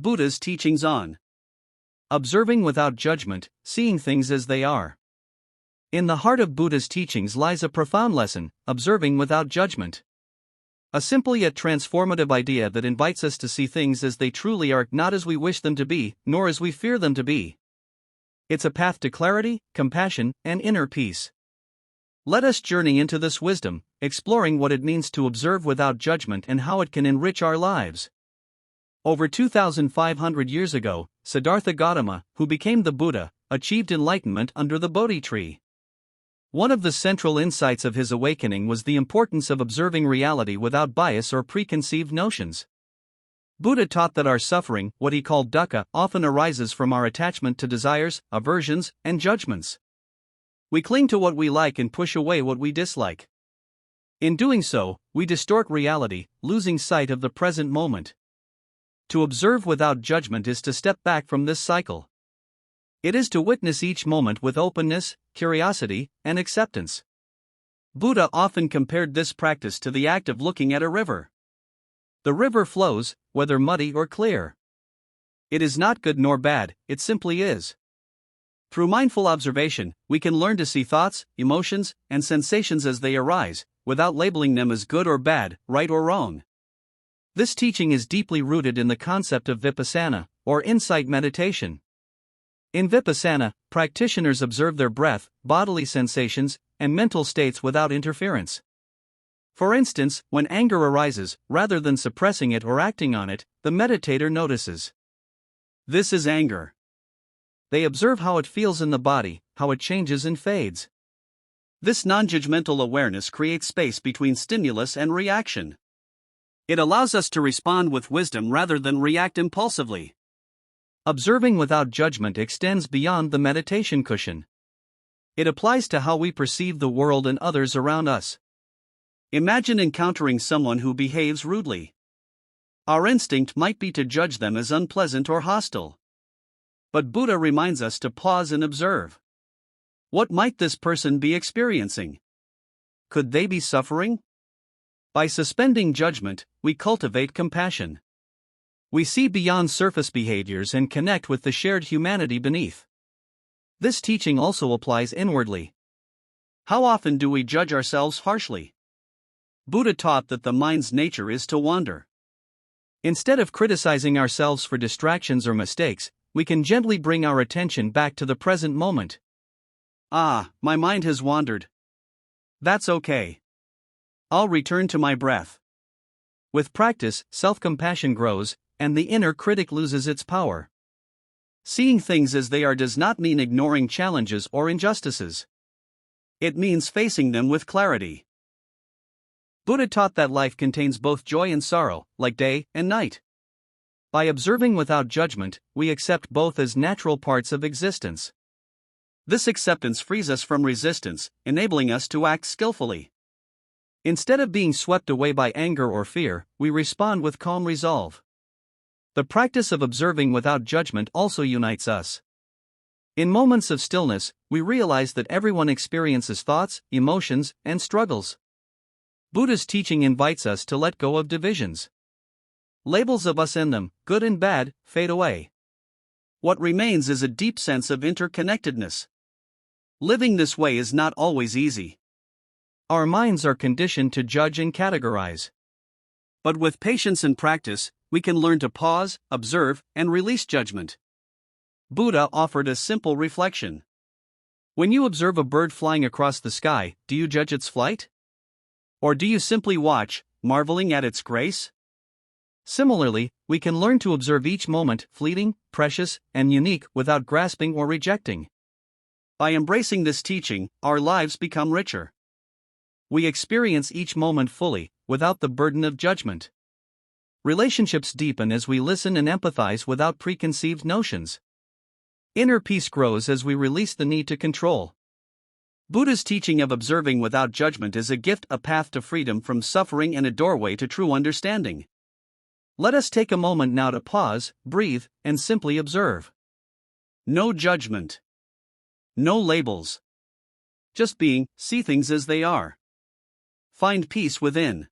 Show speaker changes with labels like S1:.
S1: Buddha's teachings on observing without judgment, seeing things as they are. In the heart of Buddha's teachings lies a profound lesson: observing without judgment. A simple yet transformative idea that invites us to see things as they truly are, not as we wish them to be, nor as we fear them to be. It's a path to clarity, compassion, and inner peace. Let us journey into this wisdom, exploring what it means to observe without judgment and how it can enrich our lives. Over 2,500 years ago, Siddhartha Gautama, who became the Buddha, achieved enlightenment under the Bodhi tree. One of the central insights of his awakening was the importance of observing reality without bias or preconceived notions. Buddha taught that our suffering, what he called dukkha, often arises from our attachment to desires, aversions, and judgments. We cling to what we like and push away what we dislike. In doing so, we distort reality, losing sight of the present moment. To observe without judgment is to step back from this cycle. It is to witness each moment with openness, curiosity, and acceptance. Buddha often compared this practice to the act of looking at a river. The river flows, whether muddy or clear. It is not good nor bad, it simply is. Through mindful observation, we can learn to see thoughts, emotions, and sensations as they arise, without labeling them as good or bad, right or wrong. This teaching is deeply rooted in the concept of vipassana, or insight meditation. In vipassana, practitioners observe their breath, bodily sensations, and mental states without interference. For instance, when anger arises, rather than suppressing it or acting on it, the meditator notices. This is anger. They observe how it feels in the body, how it changes and fades. This non-judgmental awareness creates space between stimulus and reaction. It allows us to respond with wisdom rather than react impulsively. Observing without judgment extends beyond the meditation cushion. It applies to how we perceive the world and others around us. Imagine encountering someone who behaves rudely. Our instinct might be to judge them as unpleasant or hostile. But Buddha reminds us to pause and observe. What might this person be experiencing? Could they be suffering? By suspending judgment, we cultivate compassion. We see beyond surface behaviors and connect with the shared humanity beneath. This teaching also applies inwardly. How often do we judge ourselves harshly? Buddha taught that the mind's nature is to wander. Instead of criticizing ourselves for distractions or mistakes, we can gently bring our attention back to the present moment. Ah, my mind has wandered. That's okay. I'll return to my breath. With practice, self-compassion grows, and the inner critic loses its power. Seeing things as they are does not mean ignoring challenges or injustices. It means facing them with clarity. Buddha taught that life contains both joy and sorrow, like day and night. By observing without judgment, we accept both as natural parts of existence. This acceptance frees us from resistance, enabling us to act skillfully. Instead of being swept away by anger or fear, we respond with calm resolve. The practice of observing without judgment also unites us. In moments of stillness, we realize that everyone experiences thoughts, emotions, and struggles. Buddha's teaching invites us to let go of divisions. Labels of us and them, good and bad, fade away. What remains is a deep sense of interconnectedness. Living this way is not always easy. Our minds are conditioned to judge and categorize. But with patience and practice, we can learn to pause, observe, and release judgment. Buddha offered a simple reflection. When you observe a bird flying across the sky, do you judge its flight? Or do you simply watch, marveling at its grace? Similarly, we can learn to observe each moment, fleeting, precious, and unique, without grasping or rejecting. By embracing this teaching, our lives become richer. We experience each moment fully, without the burden of judgment. Relationships deepen as we listen and empathize without preconceived notions. Inner peace grows as we release the need to control. Buddha's teaching of observing without judgment is a gift, a path to freedom from suffering, and a doorway to true understanding. Let us take a moment now to pause, breathe, and simply observe. No judgment. No labels. Just being, see things as they are. Find peace within.